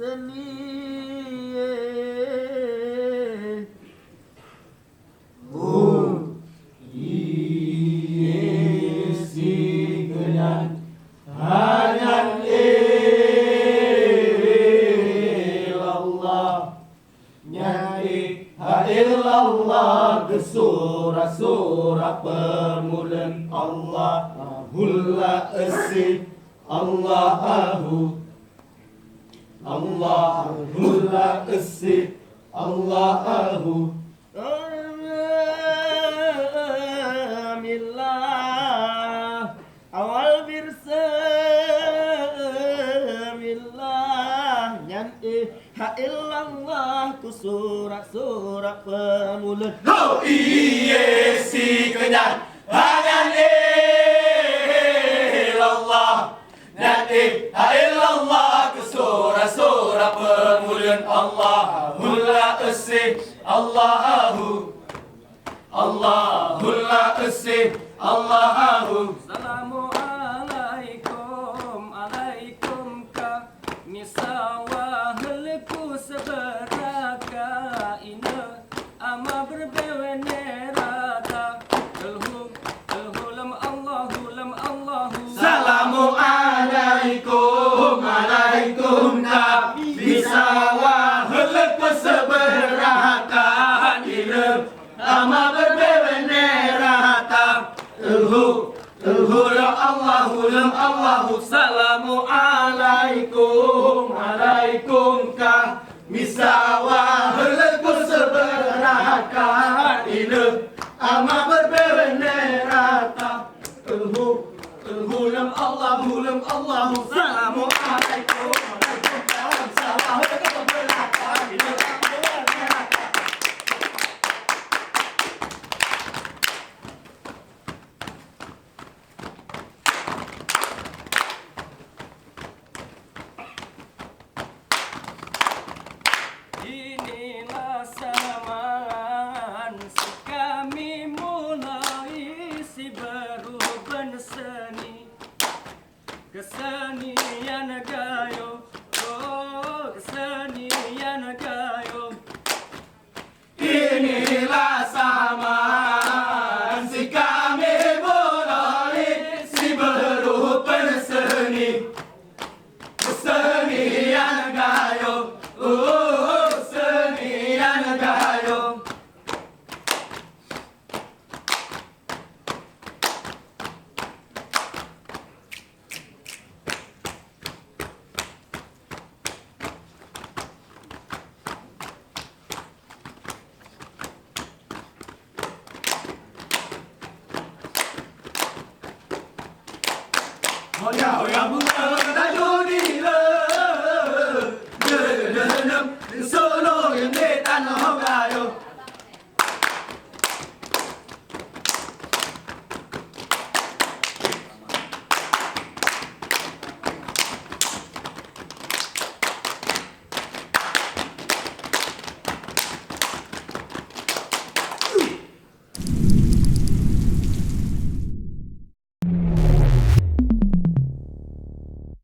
berseni. Isi kenyan hanya ilallah nyai illallah ke surah-surah permulaan Allahullah esi Allahu Allahullah esi Allahu Bismillah awal Bismillah nyan ha illallah ku surah-surah permulaan. Oh iye si kenyan hangan ilallah dan illallah ke surah-surah permulaan Allahullah esi Allahu Allahullah esi Allahu. Assalamualaikum alaikum ka misawa helku seberaka ina ama berbewenerata elhulam Allahu Assalamualaikum alaikum nabi bisawa helku seberaka ina ama berbewenerata Allahu salamu alaikum alaikum ka misawa helku seberaka ina ama berbewenerata Allahu salamu alaikum misawa helku seberaka ina inilah zaman kami mulai si berubah seni kesenian gayo oh kesenian gayo inilah zaman si kami mulai si berubah seni kesenian gayo senian gayo. Hoya bunga dayuni le solo yang de tan ho gayo